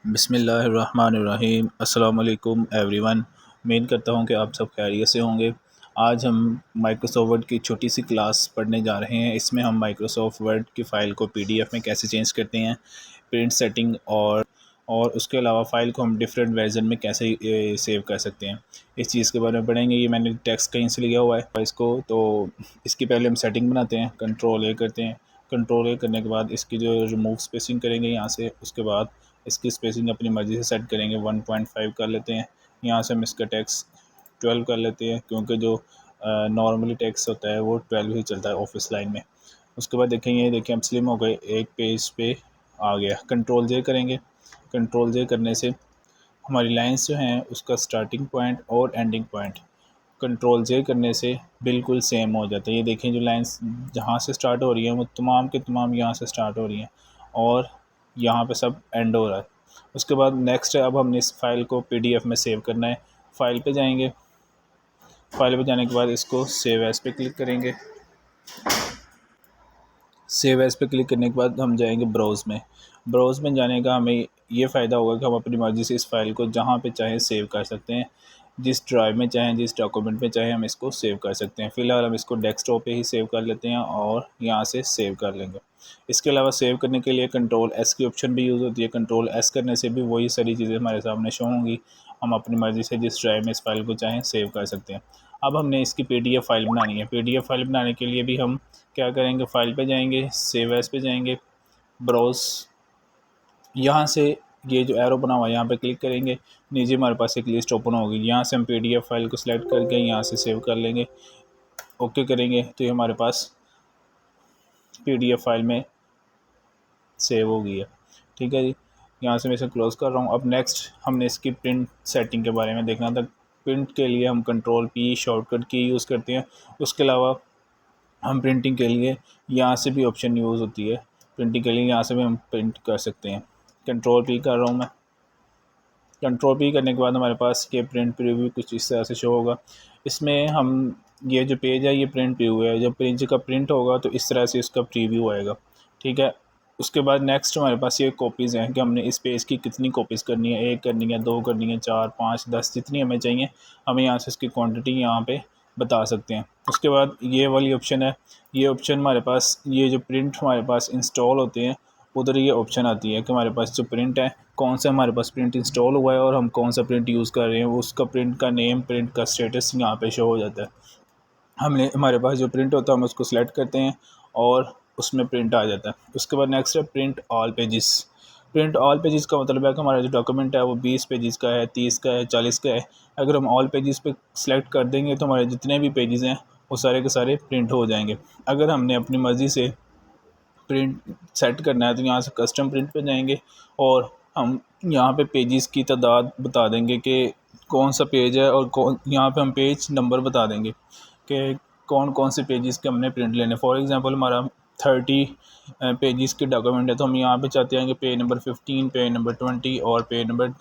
बिस्मिल्लाहिर्रहमानिर्रहीम। अस्सलाम वालेकुम एवरीवन। उम्मीद करता हूँ कि आप सब खैरियत से होंगे। आज हम माइक्रोसॉफ्ट वर्ड की छोटी सी क्लास पढ़ने जा रहे हैं। इसमें हम माइक्रोसॉफ्ट वर्ड की फ़ाइल को पीडीएफ में कैसे चेंज करते हैं, प्रिंट सेटिंग और उसके अलावा फ़ाइल को हम डिफरेंट वर्जन में कैसे सेव कर सकते हैं, इस चीज़ के बारे में पढ़ेंगे। ये मैंने टेक्स्ट कहीं से लिया हुआ है इसको, तो इसकी पहले हम सेटिंग बनाते हैं। कंट्रोल ए करते हैं। कंट्रोल ए करने के बाद इसकी जो रिमूव स्पेसिंग करेंगे यहाँ से, उसके बाद इसकी स्पेसिंग अपनी मर्ज़ी से सेट करेंगे। 1.5 कर लेते हैं। यहाँ से हम इसका टेक्स्ट 12 कर लेते हैं, क्योंकि जो नॉर्मली टेक्स्ट होता है वो 12 ही चलता है ऑफिस लाइन में। उसके बाद देखेंगे, ये देखिए हम स्लिम हो गए, एक पेज पे आ गया। कंट्रोल जे करेंगे। कंट्रोल जे करने से हमारी लाइंस जो हैं उसका स्टार्टिंग पॉइंट और एंडिंग पॉइंट कंट्रोल जे करने से बिल्कुल सेम हो जाता है। ये देखें, जो लाइंस जहाँ से स्टार्ट हो रही हैं वो तमाम के तमाम यहाँ से स्टार्ट हो रही हैं और यहाँ पे सब एंड हो रहा है। उसके बाद नेक्स्ट है, अब हमने इस फाइल को पीडीएफ में सेव करना है। फाइल पे जाएंगे। फाइल पे जाने के बाद इसको सेव एज़ पे क्लिक करेंगे। सेव एज़ पे क्लिक करने के बाद हम जाएंगे ब्राउज़ में। ब्राउज़ में जाने का हमें ये फ़ायदा होगा कि हम अपनी मर्ज़ी से इस फाइल को जहाँ पे चाहें सेव कर सकते हैं। जिस ड्राइव में चाहें, जिस डॉक्यूमेंट में चाहें हम इसको सेव कर सकते हैं। फ़िलहाल हम इसको डेस्कटॉप पे ही सेव कर लेते हैं और यहाँ से सेव कर लेंगे। इसके अलावा सेव करने के लिए कंट्रोल एस की ऑप्शन भी यूज़ होती है। कंट्रोल एस करने से भी वही सारी चीज़ें हमारे सामने शो होंगी। हम अपनी मर्ज़ी से जिस ड्राइव में इस फाइल को चाहें सेव कर सकते हैं। अब हमने इसकी पीडीएफ फाइल बनानी है। पीडीएफ फाइल बनाने के लिए भी हम क्या करेंगे, फाइल पे जाएंगे, सेव एज़ पे जाएंगे, ब्राउज़, यहाँ से ये जो एरो बना हुआ है यहाँ पे क्लिक करेंगे। नीचे हमारे पास एक लिस्ट ओपन होगी, यहाँ से हम पीडीएफ फाइल को सिलेक्ट करके यहाँ से सेव कर लेंगे। ओके करेंगे तो ये हमारे पास पीडीएफ फाइल में सेव हो गई है। ठीक है जी, यहाँ से मैं इसे क्लोज़ कर रहा हूँ। अब नेक्स्ट हमने इसकी प्रिंट सेटिंग के बारे में देखना था। प्रिंट के लिए हम कंट्रोल पी शॉर्टकट की यूज़ करते हैं। उसके अलावा हम प्रिंटिंग के लिए यहाँ से भी ऑप्शन यूज़ होती है। प्रिंटिंग के लिए यहाँ से भी हम प्रिंट कर सकते हैं। कंट्रोल पी कर रहा हूँ मैं। कंट्रोल पी करने के बाद हमारे पास ये प्रिंट प्रीव्यू कुछ इस तरह से शो होगा। इसमें हम ये जो पेज है ये प्रिंट प्रीव्यू है। जब पेज का प्रिंट होगा तो इस तरह से इसका प्रीव्यू आएगा। ठीक है। उसके बाद नेक्स्ट हमारे पास ये कॉपीज़ हैं कि हमने इस पेज की कितनी कॉपीज़ करनी है। 1 करनी है, 2 करनी है, 4, 5, 10, जितनी हमें चाहिए हमें यहाँ से इसकी क्वांटिटी यहाँ पे बता सकते हैं। उसके बाद ये वाली ऑप्शन है। ये ऑप्शन हमारे पास, ये जो प्रिंट हमारे पास इंस्टॉल होते हैं उधर ये ऑप्शन आती है कि हमारे पास जो प्रिंट है, कौन सा हमारे पास प्रिंट इंस्टॉल हुआ है और हम कौन सा प्रिंट यूज़ कर रहे हैं, उसका प्रिंट का नेम, प्रिंट का स्टेटस यहाँ पे शो हो जाता है। हमारे पास जो प्रिंट होता है हम उसको सेलेक्ट करते हैं और उसमें प्रिंट आ जाता है। उसके बाद नेक्स्ट है print all pages. Print all pages का मतलब है कि हमारा जो डॉक्यूमेंट है वो 20 पेजेस का है, 30 का है, 40 का है। अगर हम ऑल पेजेस पे सेलेक्ट कर देंगे तो हमारे जितने भी पेजेस हैं वो सारे के सारे प्रिंट हो जाएंगे। अगर हमने अपनी मर्ज़ी से प्रिंट सेट करना है तो यहाँ से कस्टम प्रिंट पे जाएंगे और हम यहाँ पे पेजेस की तादाद बता देंगे कि कौन सा पेज है और कौन, यहाँ पे हम पेज नंबर बता देंगे कि कौन कौन से पेजेस के हमने प्रिंट लेने। फॉर एग्जांपल हमारा 30 पेजेस के डॉक्यूमेंट है तो हम यहाँ पे चाहते हैं कि पेज नंबर 15, पेज नंबर 20 और पेज नंबर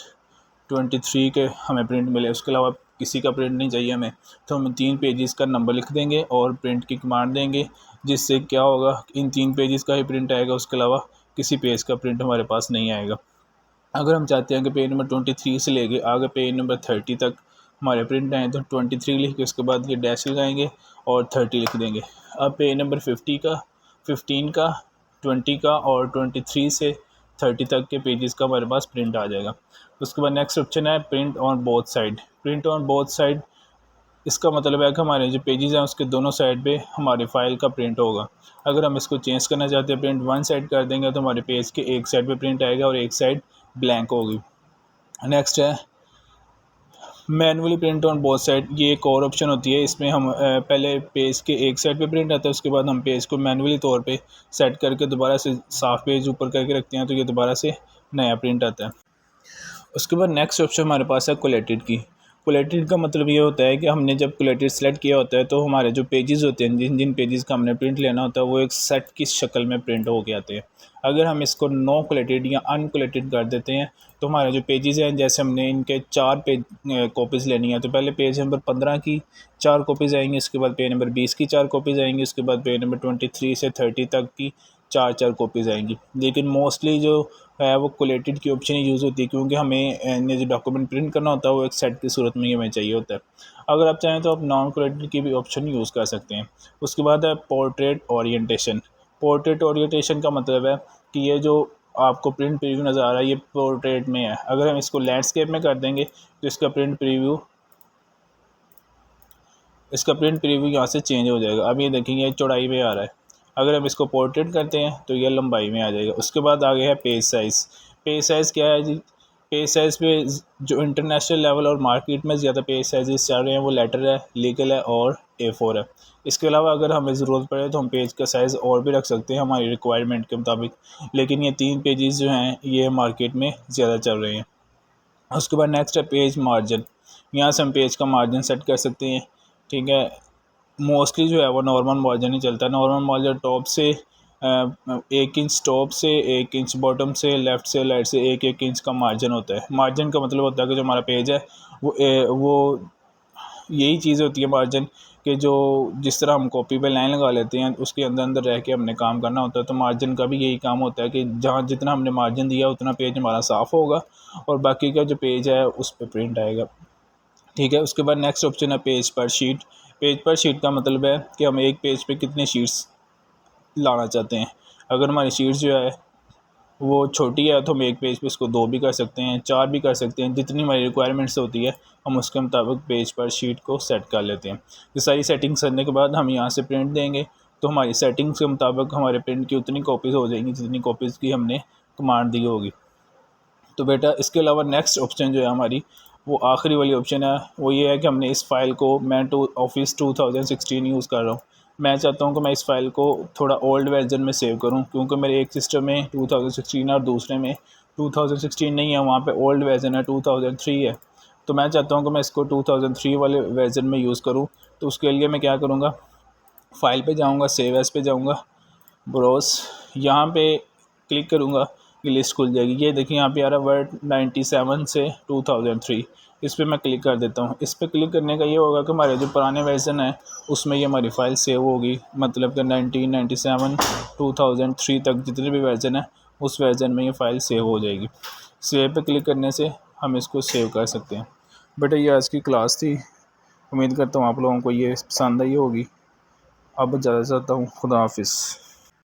23 के हमें प्रिंट मिले। उसके अलावा किसी का प्रिंट नहीं चाहिए हमें, तो हम 3 पेजेस का नंबर लिख देंगे और प्रिंट की कमांड देंगे, जिससे क्या होगा, इन 3 पेजेस का ही प्रिंट आएगा। उसके अलावा किसी पेज का प्रिंट हमारे पास नहीं आएगा। अगर हम चाहते हैं कि पेज नंबर 23 से लेके आगे पेज नंबर 30 तक हमारे प्रिंट आए तो 23 लिख के उसके बाद ये डैश लगाएंगे और 30 लिख देंगे। अब पेज नंबर 50 का, 15 का, 20 का और 23 से 30 तक के पेजेस का हमारे पास प्रिंट आ जाएगा। उसके बाद नेक्स्ट ऑप्शन है print on both side. Print on both side, इसका मतलब है कि हमारे जो पेजेस हैं उसके दोनों साइड पे हमारी फ़ाइल का प्रिंट होगा। अगर हम इसको चेंज करना चाहते हैं, प्रिंट वन साइड कर देंगे तो हमारे पेज के एक साइड पे प्रिंट आएगा और एक साइड ब्लैंक होगी। नेक्स्ट है manually print on both side. ये एक और ऑप्शन होती है। इसमें हम पहले पेज के एक साइड पे प्रिंट आता है, उसके बाद हम पेज को मैनुअली तौर पे सेट करके दोबारा से साफ पेज ऊपर करके रखते हैं तो ये दोबारा से नया प्रिंट आता है। उसके बाद नेक्स्ट ऑप्शन हमारे पास है कोलेटेड की। कोलेटेड का मतलब ये होता है कि हमने जब कोलेटेड सेलेक्ट किया होता है तो हमारे जो पेजेस होते हैं, जिन जिन पेजेस का हमने प्रिंट लेना होता है वो एक सेट की शक्ल में प्रिंट होके आते हैं। अगर हम इसको नो कोलेटेड या अनकोलेटेड कर देते हैं तो हमारे जो पेजेस हैं, जैसे हमने इनके 4 पेज कॉपीज़ लेनी है तो पहले पेज नंबर 15 की 4 कॉपीज़ आएंगी, उसके बाद पेज नंबर 20 की 4 कॉपीज़ आएंगी, उसके बाद पेज नंबर 23 से 30 तक की 4 कॉपीज़ आएंगी। लेकिन मोस्टली जो है वो कोलेटेड की ऑप्शन यूज़ होती है, क्योंकि हमें जो डॉक्यूमेंट प्रिंट करना होता है वो एक सेट की सूरत में ही हमें चाहिए होता है। अगर आप चाहें तो आप नॉन कोलेटेड की भी ऑप्शन यूज़ कर सकते हैं। उसके बाद है पोर्ट्रेट ओरिएंटेशन। पोर्ट्रेट ओरिएंटेशन का मतलब है कि ये जो आपको प्रिंट प्रीव्यू नज़र आ रहा है ये पोर्ट्रेट में है। अगर हम इसको लैंडस्केप में कर देंगे तो इसका प्रिंट प्रीव्यू यहाँ से चेंज हो जाएगा। अब ये देखेंगे ये चौड़ाई में आ रहा है। अगर हम इसको पोर्ट्रेट करते हैं तो ये लंबाई में आ जाएगा। उसके बाद आगे है पेज साइज़। पेज साइज़ क्या है जी? पेज साइज़ पे जो इंटरनेशनल लेवल और मार्केट में ज़्यादा पेज साइज़ चल रहे हैं वो लेटर है, लीगल है और A4 है। इसके अलावा अगर हमें ज़रूरत पड़े तो हम पेज का साइज़ और भी रख सकते हैं हमारी रिक्वायरमेंट के मुताबिक, लेकिन ये 3 पेजेस जो हैं ये मार्केट में ज़्यादा चल रहे हैं। उसके बाद नेक्स्ट है पेज मार्जिन। यहाँ से हम पेज का मार्जिन सेट कर सकते हैं। ठीक है, मोस्टली जो है वो नॉर्मल मार्जिन ही चलता है। नॉर्मल मार्जिन टॉप से 1 इंच टॉप से, 1 इंच बॉटम से, लेफ़्ट से राइट से 1-1 इंच का मार्जिन होता है। मार्जिन का मतलब होता है कि जो हमारा पेज है वो यही चीज़ होती है मार्जिन, कि जो जिस तरह हम कॉपी पे लाइन लगा लेते हैं उसके अंदर अंदर रह के हमने काम करना होता है, तो मार्जिन का भी यही काम होता है कि जहाँ जितना हमने मार्जिन दिया उतना पेज हमारा साफ़ होगा और बाकी का जो पेज है उस पर प्रिंट आएगा। ठीक है, उसके बाद नेक्स्ट ऑप्शन है पेज पर शीट। पेज पर शीट का मतलब है कि हम एक पेज पे कितने शीट्स लाना चाहते हैं। अगर हमारी शीट्स जो है वो छोटी है तो हम एक पेज पे इसको 2 भी कर सकते हैं, 4 भी कर सकते हैं। जितनी हमारी रिक्वायरमेंट्स होती है हम उसके मुताबिक पेज पर शीट को सेट कर लेते हैं। ये सारी सेटिंग्स करने के बाद हम यहाँ से प्रिंट देंगे तो हमारी सेटिंग्स के मुताबिक हमारे प्रिंट की उतनी कॉपीज़ हो जाएंगी जितनी कॉपीज़ की हमने कमांड दी होगी। तो बेटा इसके अलावा नेक्स्ट ऑप्शन जो है हमारी वो आखिरी वाली ऑप्शन है, वो ये है कि हमने इस फ़ाइल को, मैं ऑफिस 2016 यूज़ कर रहा हूँ, मैं चाहता हूँ कि मैं इस फ़ाइल को थोड़ा ओल्ड वर्जन में सेव करूँ, क्योंकि मेरे एक सिस्टम में 2016 और दूसरे में 2016 नहीं है, वहाँ पे ओल्ड वर्जन है 2003 है। तो मैं चाहता हूँ कि मैं इसको 2003 वाले वर्जन में यूज़ करूँ। तो उसके लिए मैं क्या करूँगा, फ़ाइल पे जाऊँगा, सेव एज़ पे जाऊँगा, ब्रोस यहाँ पे क्लिक करूँगा, ये लिस्ट खुल जाएगी। ये देखिए यहाँ पे आ रहा है वर्ड 97 से 2003। इस पर मैं क्लिक कर देता हूँ। इस पर क्लिक करने का ये होगा कि हमारे जो पुराने वर्जन है उसमें ये हमारी फ़ाइल सेव होगी, मतलब कि 1997 2003 तक जितने भी वर्जन है उस वर्जन में ये फ़ाइल सेव हो जाएगी। सेव पे क्लिक करने से हम इसको सेव कर सकते हैं। बेटा ये आज की क्लास थी, उम्मीद करता हूँ आप लोगों को ये पसंद आई होगी। अब ज़्यादा चाहता हूँ, खुदा हाफिज़।